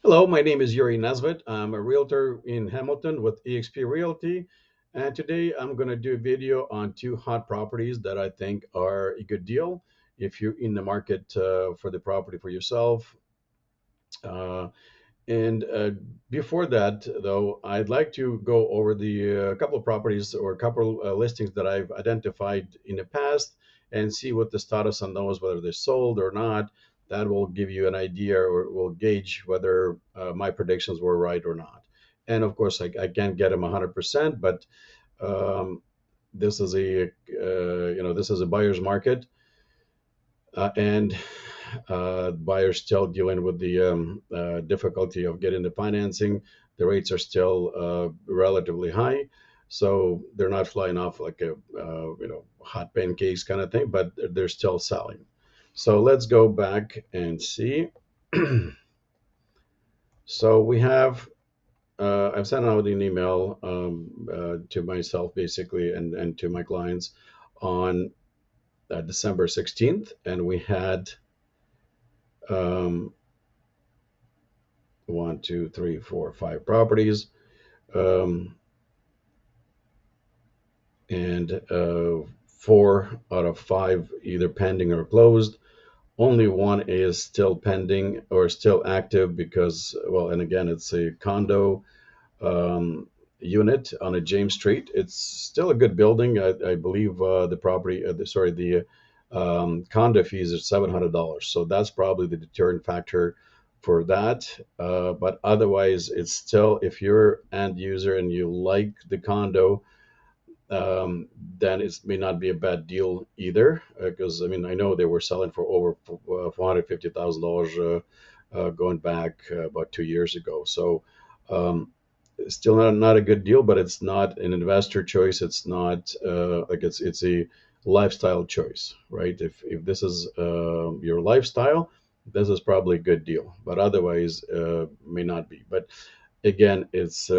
Hello, my name is Yuri Nesbitt. I'm a realtor in Hamilton with eXp Realty. And today I'm going to do a video on two hot properties that I think are a good deal if you're in the market for the property for yourself. Uh, and before that, though, I'd like to go over the couple of properties or a couple listings that I've identified in the past and see what the status on those, whether they're sold or not. That will give you an idea or will gauge whether my predictions were right or not. And of course, I can't get them 100%, but um, this is this is a buyer's market, and buyers still dealing with the difficulty of getting the financing. The rates are still relatively high, so they're not flying off like a hot pancakes kind of thing, but they're still selling. So let's go back and see. So we have I've sent out an email to myself basically and to my clients on December 16th, and we had um, one, two, three, four, five properties, um, and four out of five either pending or closed. Only one is still pending or still active because, well, and again, it's a condo um, unit on a James Street. It's still a good building. I believe the property, the condo fees are $700. So that's probably the deterrent factor for that. But otherwise, it's still, if you're end user and you like the condo, um, then it may not be a bad deal either. Because I mean, I know they were selling for over $450,000 going back about 2 years ago. So um, still not a good deal, but it's not an investor choice. It's not it's a lifestyle choice, right? If this is your lifestyle, this is probably a good deal, but otherwise may not be. But again, it's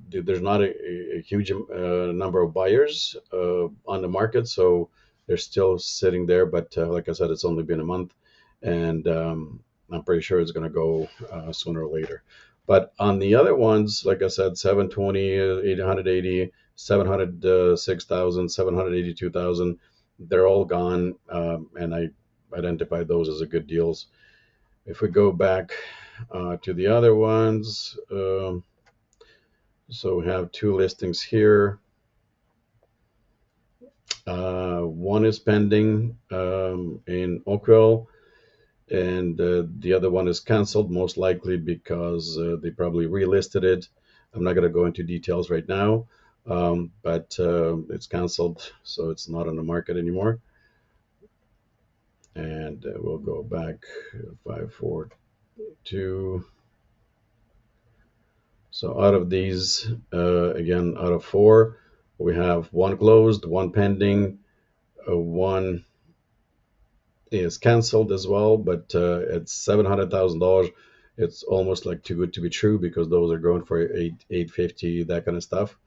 there's not a huge number of buyers on the market, so they're still sitting there. But like I said, it's only been a month, and I'm pretty sure it's going to go sooner or later. But on the other ones, like I said, 720, 880, 706,000, 782,000, they're all gone, and I identified those as a good deals. If we go back to the other ones, so we have two listings here. One is pending in Oakville, and the other one is canceled, most likely because they probably relisted it. I'm not going to go into details right now, but it's canceled, so it's not on the market anymore. And we'll go back 542. So out of these, again, out of four, we have one closed, one pending, one is canceled as well, but it's $700,000. It's almost like too good to be true because those are going for 850, that kind of stuff.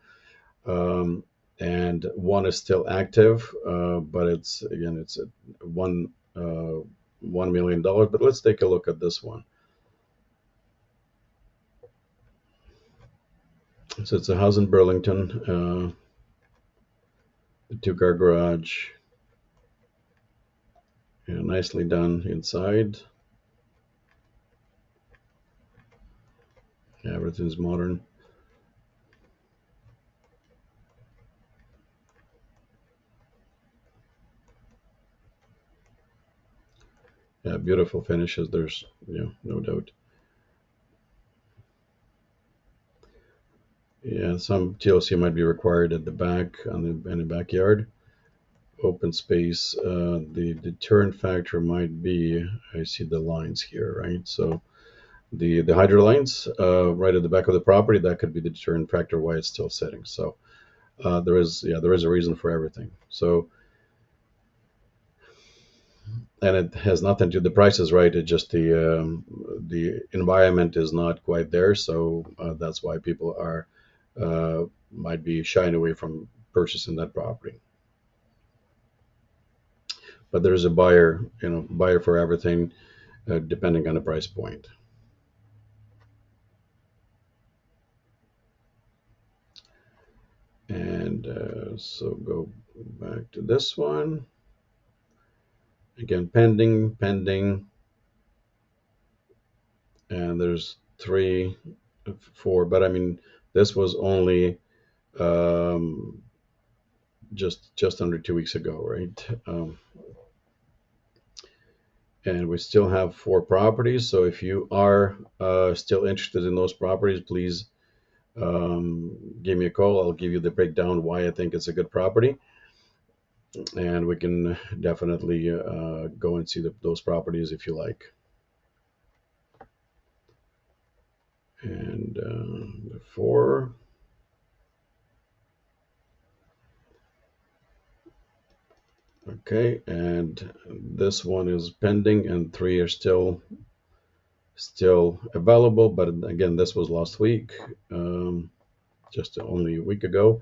Um, and one is still active, but it's again it's a one $1 million. But let's take a look at this one. So it's a house in Burlington, a two-car garage, yeah, nicely done inside. Yeah, everything's modern. Yeah, beautiful finishes. There's no doubt. Yeah, some TLC might be required at the back on the in the backyard. Open space. The deterrent factor might be. I see the lines here, right? So the hydro lines right at the back of the property, that could be the deterrent factor why it's still sitting. So there is a reason for everything. So, and it has nothing to the prices, right? It just the environment is not quite there, so that's why people are might be shying away from purchasing that property. But there's a buyer, buyer for everything, depending on the price point. And so go back to this one. Again, pending, pending, and there's three, four, but I mean, this was only um, just under 2 weeks ago, right? And we still have four properties. So if you are still interested in those properties, please give me a call. I'll give you the breakdown why I think it's a good property, and we can definitely go and see those properties if you like. And the four. Okay, and this one is pending, and three are still available. But again, this was last week, just only a week ago.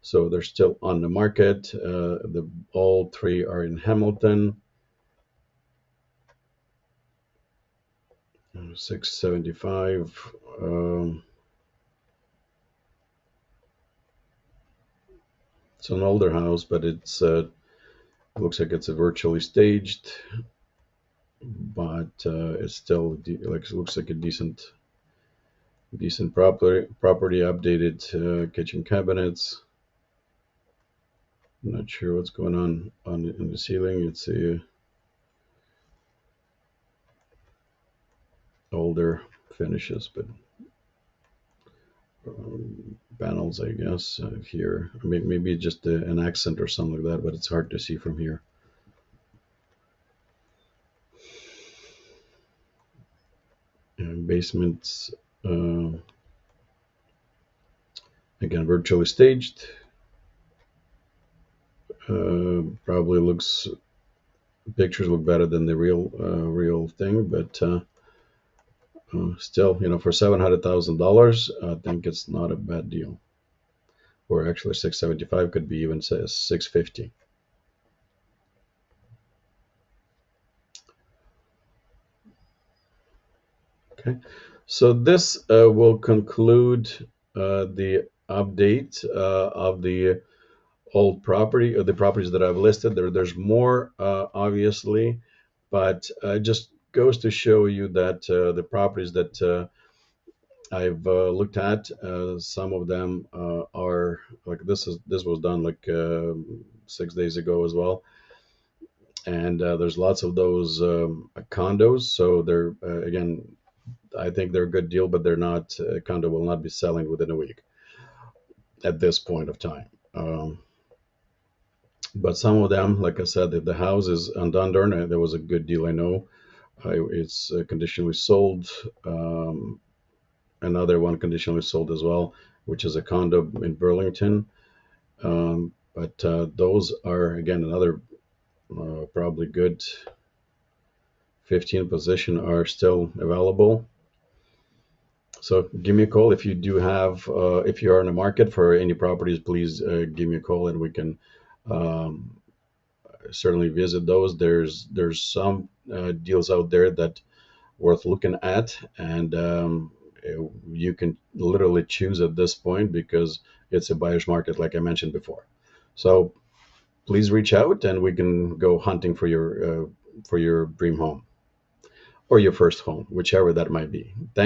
So they're still on the market. The all three are in Hamilton. 675. It's an older house, but it looks like it's a virtually staged, but it's still like it looks like a decent property. Updated kitchen cabinets. I'm not sure what's going on in the ceiling. It's a older finishes, but panels, I guess, here. I mean, maybe just an accent or something like that, but it's hard to see from here. And basements, uh, again, virtually staged. Probably looks pictures look better than the real thing, but still, for $700,000, I think it's not a bad deal. Or actually, 675 could be even say 650. Okay, so this will conclude the update of the old property or the properties that I've listed. There's more, obviously, but just goes to show you that the properties that I've looked at, some of them are like this was done like 6 days ago as well, and there's lots of those condos. So they're again, I think they're a good deal, but they're not. Condo will not be selling within a week at this point of time. But some of them, like I said, the house is on Dundurn. There was a good deal, I know. It's conditionally sold. Another one conditionally sold as well, which is a condo in Burlington. But those are again another probably good 15 position are still available. So give me a call if you do have if you are in the market for any properties. Please give me a call and we can um, certainly visit those. There's some deals out there that worth looking at, and you can literally choose at this point because it's a buyer's market, like I mentioned before. So please reach out, and we can go hunting for your dream home or your first home, whichever that might be. Thank